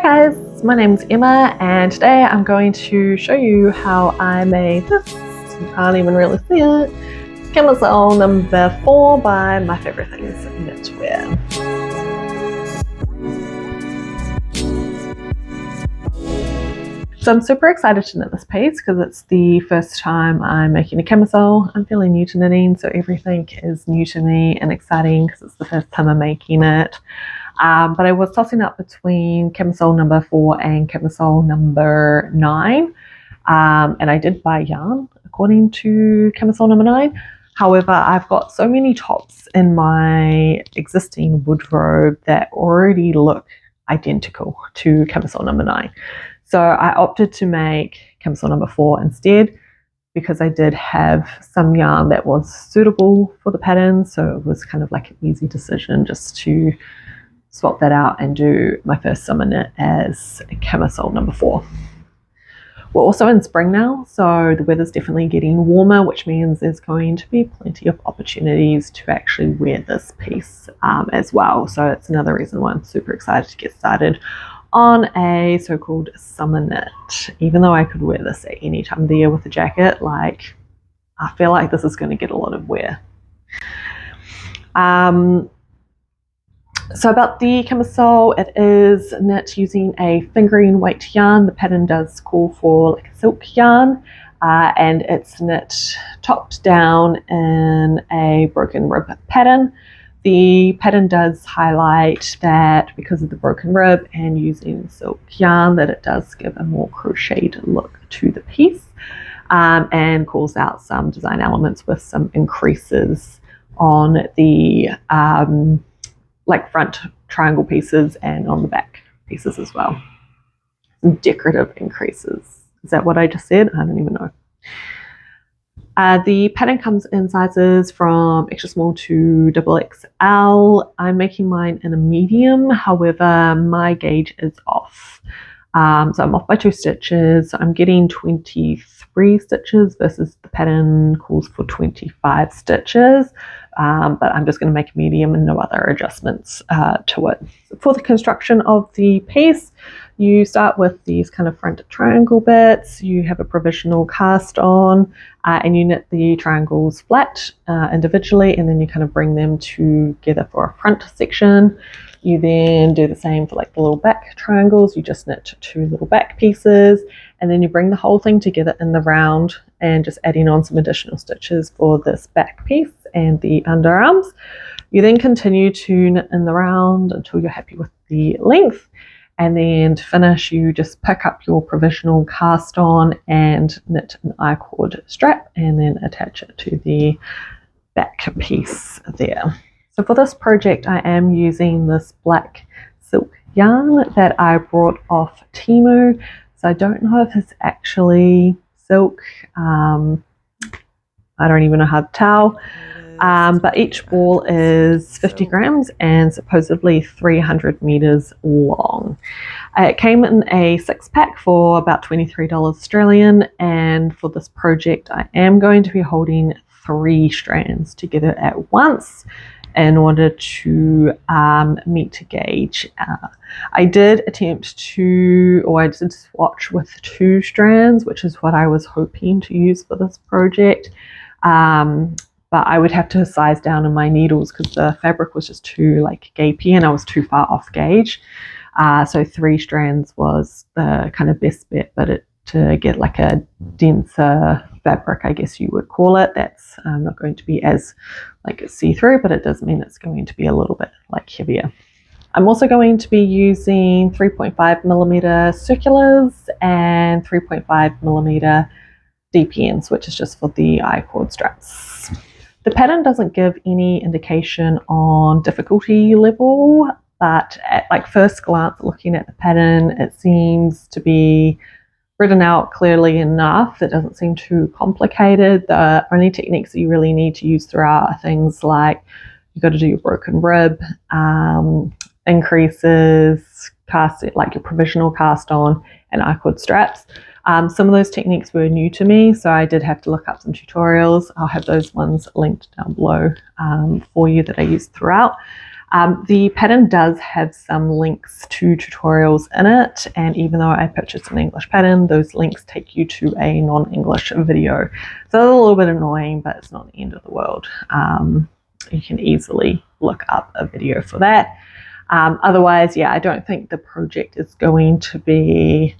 guys, my name is Emma and today I'm going to show you how I made this. You can't even really see it. Camisole number 4 by My Favorite Things Knitwear. So I'm super excited to knit this piece because it's the first time I'm making a camisole. I'm fairly new to knitting, so everything is new to me and exciting because it's the first time I'm making it. But I was tossing up between camisole number 4 and camisole number 9. And I did buy yarn according to camisole number 9. However, I've got so many tops in my existing wardrobe that already look identical to camisole number 9. So I opted to make camisole number 4 instead because I did have some yarn that was suitable for the pattern. So it was kind of like an easy decision just to swap that out and do my first summer knit as camisole number 4. We're also in spring now, so the weather's definitely getting warmer, which means there's going to be plenty of opportunities to actually wear this piece as well. So it's another reason why I'm super excited to get started on a so-called summer knit. Even though I could wear this at any time of the year with a jacket, like I feel like this is going to get a lot of wear. So about the camisole, it is knit using a fingering weight yarn. The pattern does call for like a silk yarn, and it's knit topped down in a broken rib pattern. The pattern does highlight that because of the broken rib and using silk yarn, that it does give a more crocheted look to the piece, and calls out some design elements with some increases on the like front triangle pieces and on the back pieces as well. Some decorative increases. Is that what I just said? I don't even know. The pattern comes in sizes from extra small to XXL. I'm making mine in a medium, however, my gauge is off. So I'm off by 2 stitches. So I'm getting 23 stitches versus the pattern calls for 25 stitches. But I'm just going to make a medium and no other adjustments to it. So for the construction of the piece, you start with these kind of front triangle bits. You have a provisional cast on, and you knit the triangles flat individually, and then you kind of bring them together for a front section. You then do the same for like the little back triangles. You just knit 2 little back pieces, and then you bring the whole thing together in the round and just adding on some additional stitches for this back piece and the underarms. You then continue to knit in the round until you're happy with the length. And then to finish, you just pick up your provisional cast on and knit an I-cord strap and then attach it to the back piece there. So for this project, I am using this black silk yarn that I brought off Temu. So I don't know if it's actually silk. I don't even know how to tell. But each ball is 50 grams and supposedly 300 meters long. It came in a 6-pack for about $23 Australian, and for this project I am going to be holding 3 strands together at once in order to meet a gauge. I did attempt to, or I did swatch with 2 strands, which is what I was hoping to use for this project. But I would have to size down in my needles because the fabric was just too like gapey and I was too far off gauge. So 3 strands was the kind of best bet, but to get like a denser fabric, I guess you would call it, that's not going to be as like see-through, but it does mean it's going to be a little bit like heavier. I'm also going to be using 3.5mm circulars and 3.5mm DPNs, which is just for the I-cord straps. The pattern doesn't give any indication on difficulty level, but at like first glance looking at the pattern, it seems to be written out clearly enough. It doesn't seem too complicated. The only techniques that you really need to use throughout are things like you've got to do your broken rib, increases, cast it like your provisional cast on, and I-cord straps. Some of those techniques were new to me, so I did have to look up some tutorials. I'll have those ones linked down below for you that I used throughout. The pattern does have some links to tutorials in it, and even though I purchased an English pattern, those links take you to a non-English video. So it's a little bit annoying, but it's not the end of the world. You can easily look up a video for that. Otherwise, yeah, I don't think the project is going to be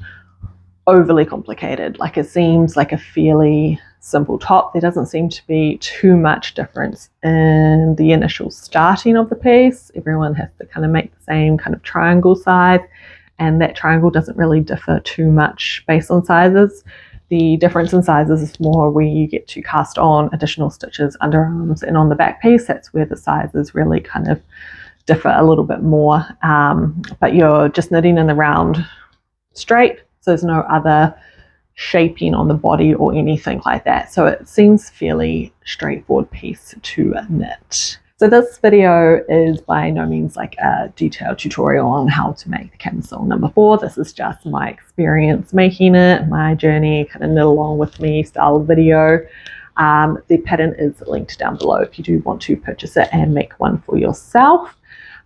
overly complicated. Like, it seems like a fairly simple top. There doesn't seem to be too much difference in the initial starting of the piece. Everyone has to kind of make the same kind of triangle size, and that triangle doesn't really differ too much based on sizes. The difference in sizes is more where you get to cast on additional stitches, underarms, and on the back piece. That's where the sizes really kind of differ a little bit more. But you're just knitting in the round straight, so there's no other shaping on the body or anything like that. So it seems fairly straightforward piece to knit. So this video is by no means like a detailed tutorial on how to make the camisole number 4. This is just my experience making it, my journey, kind of knit along with me style of video. The pattern is linked down below if you do want to purchase it and make one for yourself.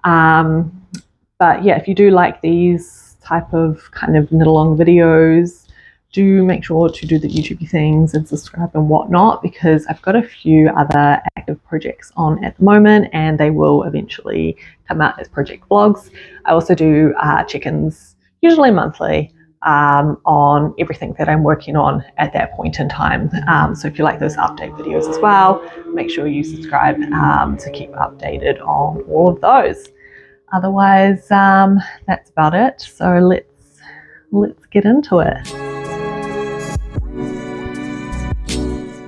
But yeah, if you do like these type of kind of knit along videos, do make sure to do the YouTube things and subscribe and whatnot, because I've got a few other active projects on at the moment and they will eventually come out as project vlogs. I also do check-ins, usually monthly, on everything that I'm working on at that point in time. So if you like those update videos as well, make sure you subscribe to keep updated on all of those. Otherwise, that's about it. So let's get into it.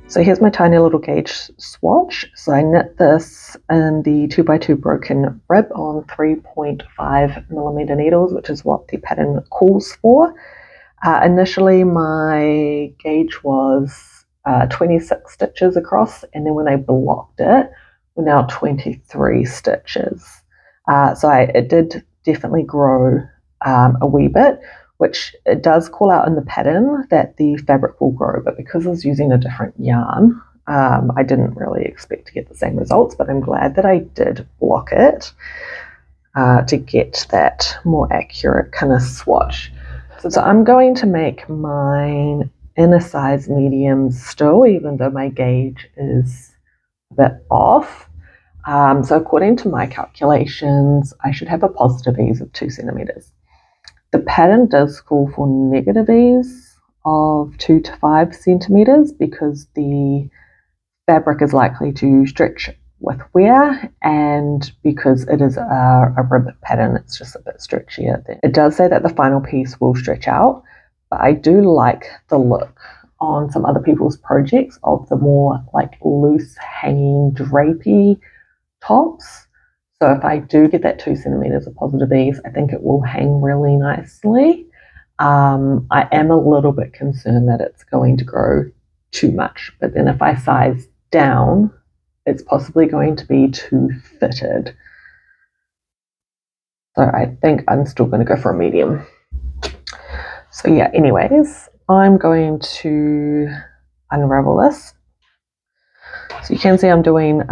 So here's my tiny little gauge swatch. So I knit this in the 2x2 broken rib on 3.5mm needles, which is what the pattern calls for. Initially my gauge was 26 stitches across, and then when I blocked it, we're now 23 stitches. So it did definitely grow a wee bit, which it does call out in the pattern that the fabric will grow, but because I was using a different yarn, I didn't really expect to get the same results, but I'm glad that I did block it to get that more accurate kind of swatch. So I'm going to make mine in a size medium still, even though my gauge is a bit off. So according to my calculations, I should have a positive ease of 2 centimeters. The pattern does call for negative ease of 2 to 5 centimeters because the fabric is likely to stretch with wear, and because it is a rib pattern, it's just a bit stretchier. It does say that the final piece will stretch out, but I do like the look on some other people's projects of the more like loose hanging drapey tops. So if I do get that 2 centimeters of positive ease, I think it will hang really nicely. I am a little bit concerned that it's going to grow too much, but then if I size down, it's possibly going to be too fitted. So I think I'm still going to go for a medium. So yeah, anyways, I'm going to unravel this. So you can see I'm doing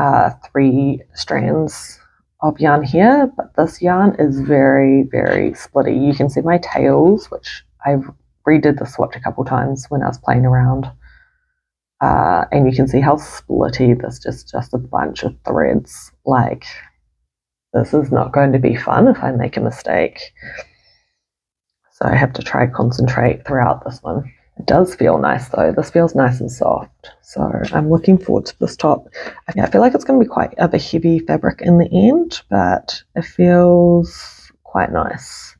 3 strands of yarn here, but this yarn is very, very splitty. You can see my tails, which I've redid the swatch a couple times when I was playing around. And you can see how splitty this is, just a bunch of threads. Like, this is not going to be fun if I make a mistake. So I have to try concentrate throughout this one. It does feel nice though. This feels nice and soft. So I'm looking forward to this top. I feel like it's going to be quite of a heavy fabric in the end, but it feels quite nice.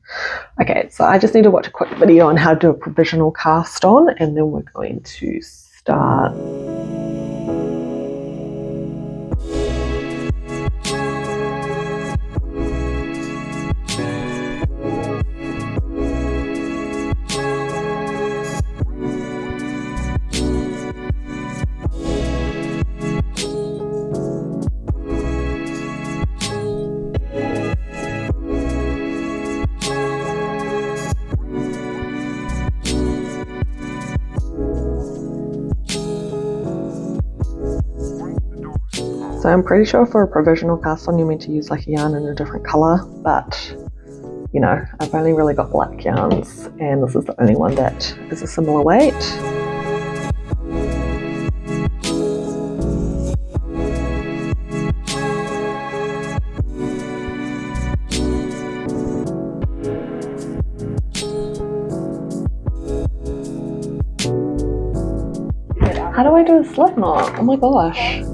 Okay, so I just need to watch a quick video on how to do a provisional cast on, and then we're going to start. So I'm pretty sure for a provisional cast on you're meant to use like a yarn in a different colour, but you know, I've only really got black yarns and this is the only one that is a similar weight. How do I do a slip knot? Oh my gosh.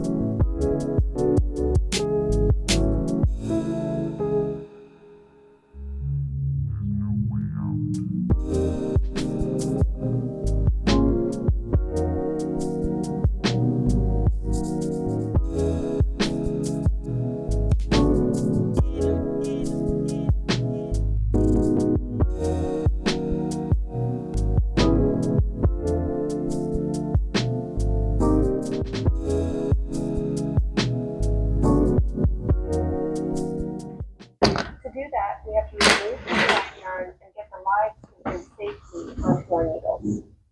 We have to remove the black yarn and get the live stitches safely onto our needles.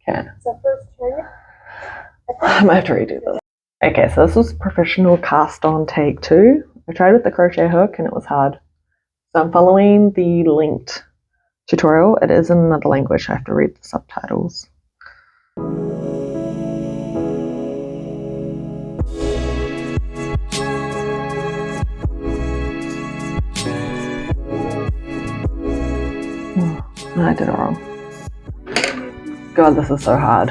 Okay. So first turn it. I might have to redo this. Okay, so this was Provisional cast on take 2. I tried with the crochet hook and it was hard. So I'm following the linked tutorial. It is in another language, I have to read the subtitles. No, I did it wrong. God, this is so hard.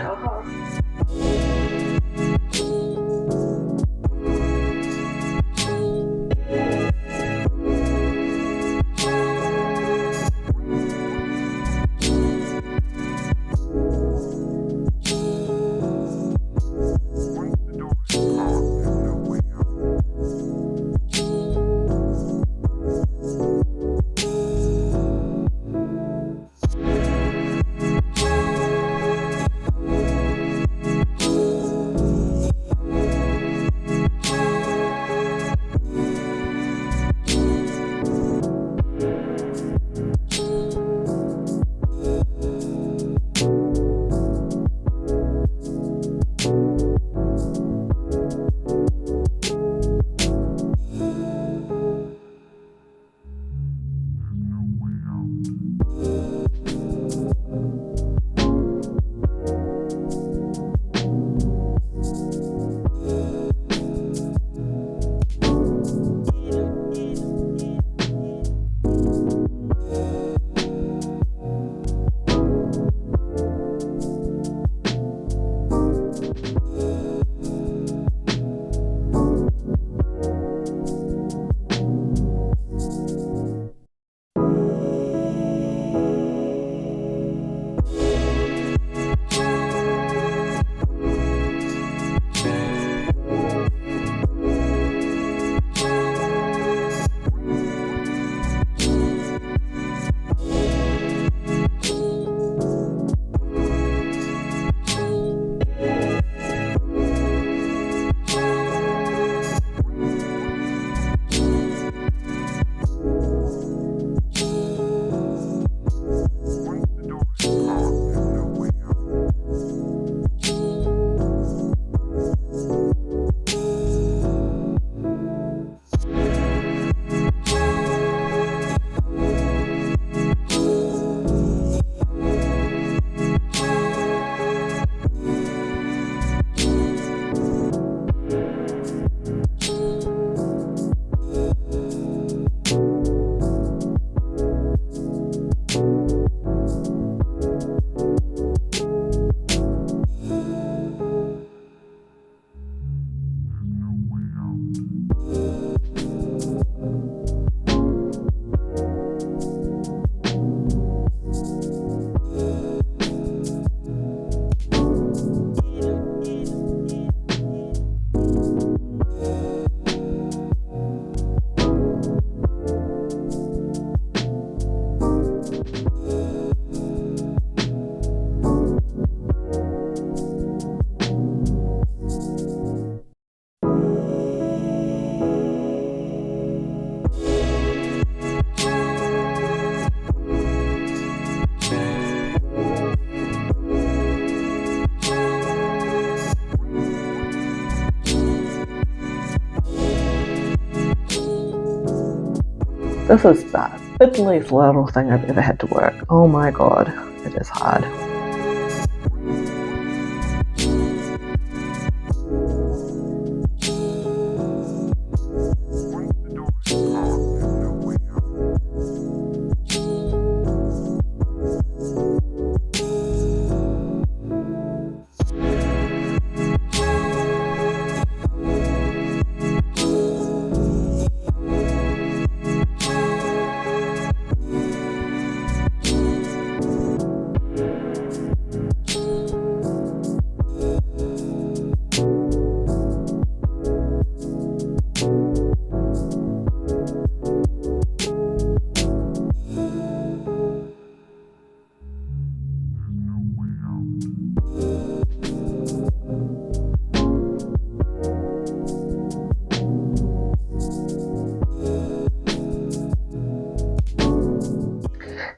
This is the fiddliest little thing I've ever had to work. Oh my god, it is hard.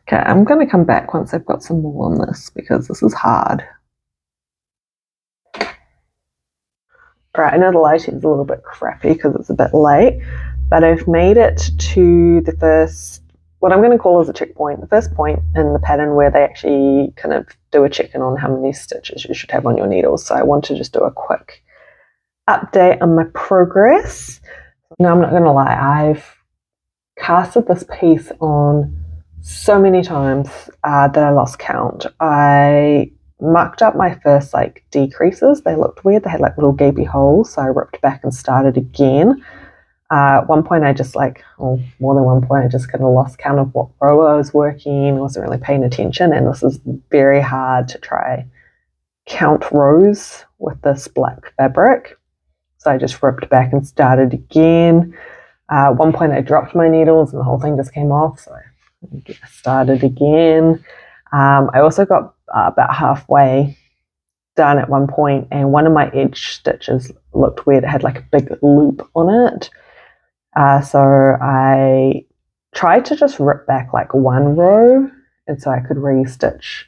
Okay, I'm going to come back once I've got some more on this because this is hard. Alright, I know the lighting's a little bit crappy because it's a bit late, but I've made it to the first, what I'm going to call as a checkpoint, the first point in the pattern where they actually kind of do a check-in on how many stitches you should have on your needles. So I want to just do a quick update on my progress. Now, I'm not going to lie, I've casted this piece on so many times that I lost count. I marked up my first like decreases. They looked weird. They had like little gapy holes, so I ripped back and started again. At one point I just more than one point, I just kind of lost count of what row I was working. I wasn't really paying attention, and this is very hard to try count rows with this black fabric. So I just ripped back and started again. At one point I dropped my needles and the whole thing just came off, so I started again. I also got about halfway done at one point, and one of my edge stitches looked weird. It had like a big loop on it. So I tried to just rip back like one row, and so I could re-stitch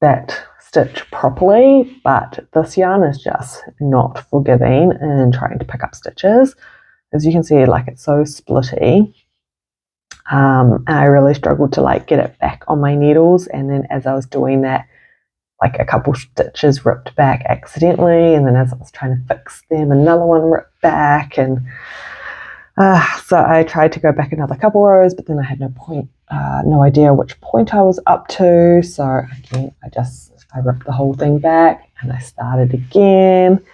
that stitch properly, but this yarn is just not forgiving in trying to pick up stitches. As you can see, like it's so splitty. And I really struggled to like get it back on my needles, and then as I was doing that, like a couple stitches ripped back accidentally, and then as I was trying to fix them, another one ripped back, and so I tried to go back another couple rows, but then I had no idea which point I was up to, so again I ripped the whole thing back and I started again.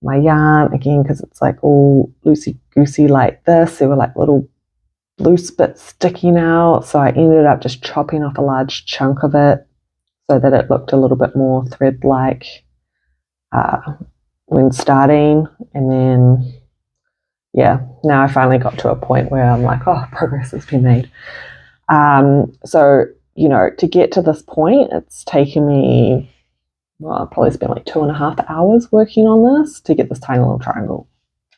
My yarn, again, because it's like all loosey-goosey like this, there were like little loose bits sticking out, so I ended up just chopping off a large chunk of it so that it looked a little bit more thread-like when starting. And then yeah, now I finally got to a point where I'm like, oh, progress has been made. So to get to this point, it's taken me, well, I've probably spent like 2.5 hours working on this to get this tiny little triangle.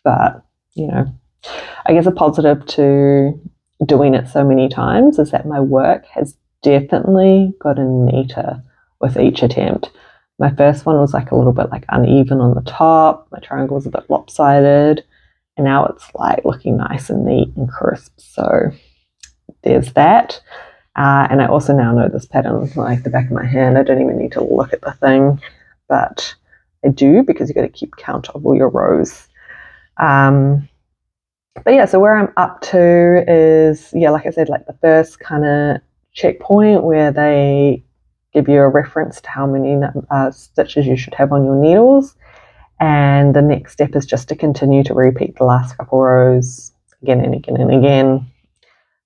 But I guess a positive to doing it so many times is that my work has definitely gotten neater with each attempt. My first one was like a little bit like uneven on the top. My triangle was a bit lopsided, and now it's like looking nice and neat and crisp. So there's that. And I also now know this pattern like the back of my hand. I don't even need to look at the thing, but I do, because you've got to keep count of all your rows. But yeah, so where I'm up to is, yeah, like I said, like the first kind of checkpoint where they give you a reference to how many stitches you should have on your needles. And the next step is just to continue to repeat the last couple rows again and again and again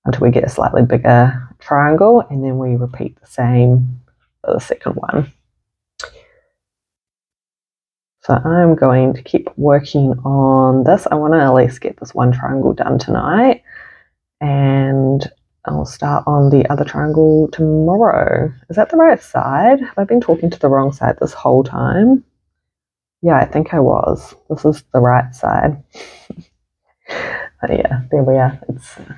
until we get a slightly bigger triangle, and then we repeat the same for the second one. So I'm going to keep working on this. I want to at least get this one triangle done tonight, and I'll start on the other triangle tomorrow. Is that the right side? Have I been talking to the wrong side this whole time? Yeah, I think I was. This is the right side. But yeah, there we are.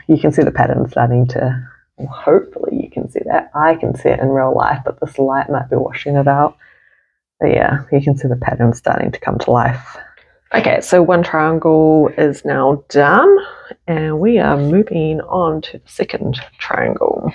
You can see the pattern starting to, well, hopefully you can see that. I can see it in real life, but this light might be washing it out. But yeah, you can see the pattern starting to come to life. Okay, so one triangle is now done. and we are moving on to the second triangle.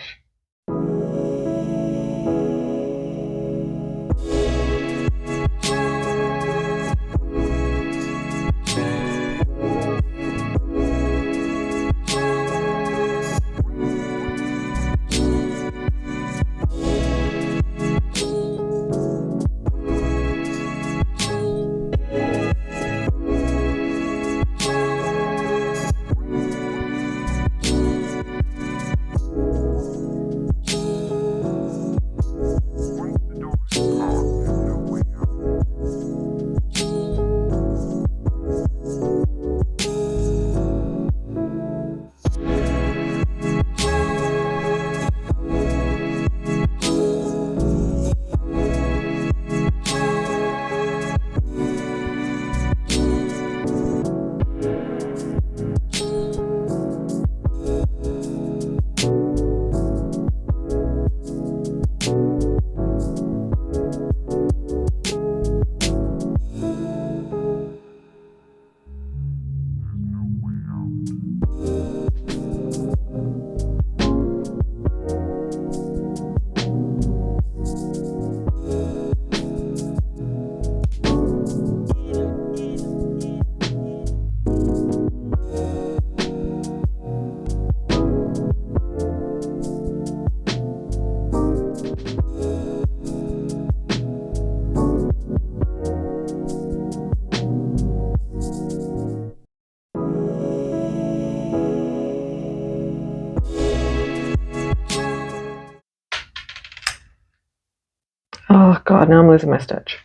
Oh god, now I'm losing my stitch.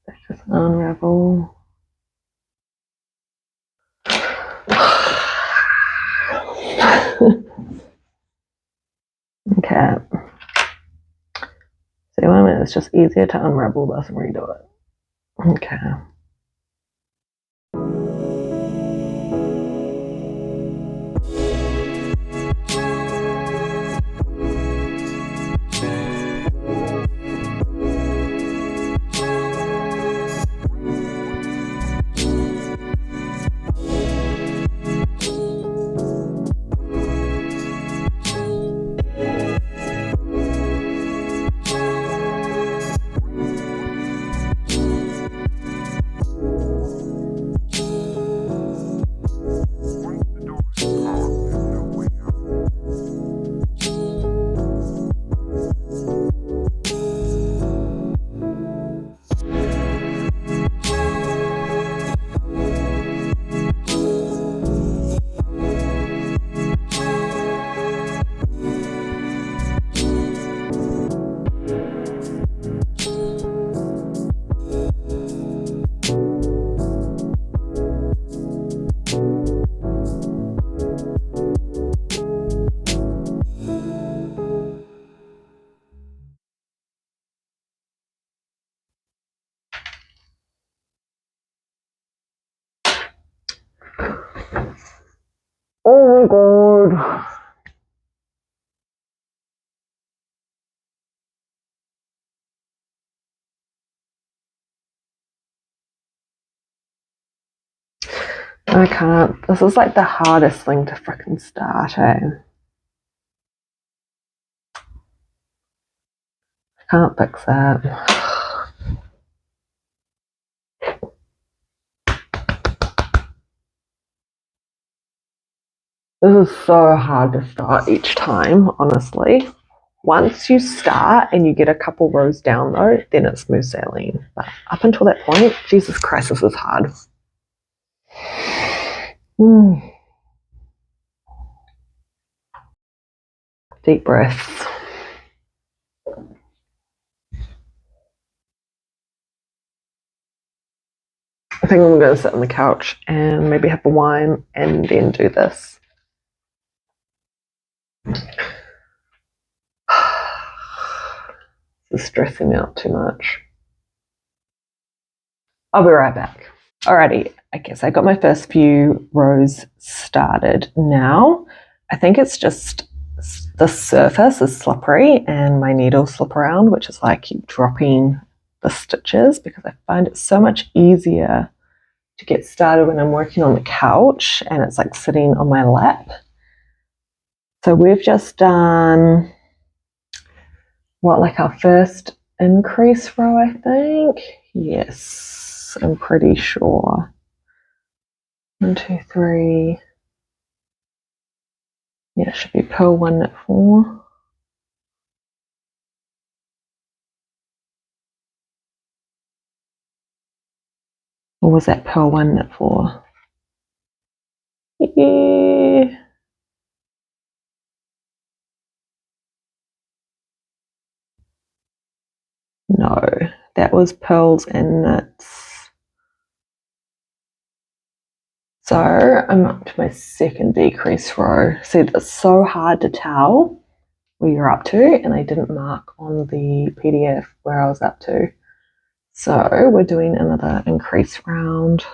Let's just unravel. Okay. See what I mean? It's just easier to unravel this and redo it. Okay. Oh my god. I can't. This is like the hardest thing to freaking start, eh? I can't fix that. This is so hard to start each time, honestly. Once you start and you get a couple rows down though, then it's smooth sailing. But up until that point, Jesus Christ, this is hard. Deep breaths. I think I'm going to sit on the couch and maybe have a wine and then do this. This is stressing me out too much. I'll be right back. Alrighty, I guess I got my first few rows started now. I think it's just the surface is slippery and my needles slip around, which is why I keep dropping the stitches because I find it so much easier to get started when I'm working on the couch and it's like sitting on my lap. So we've just done what, like our first increase row, I think. Yes, I'm pretty sure. 1, 2, 3. Yeah, it should be purl 1, knit 4. Or was that purl 1, knit 4? Yeah. No, that was purls and knits. So I'm up to my second decrease row. See, it's so hard to tell where you're up to, and I didn't mark on the PDF where I was up to. So we're doing another increase round.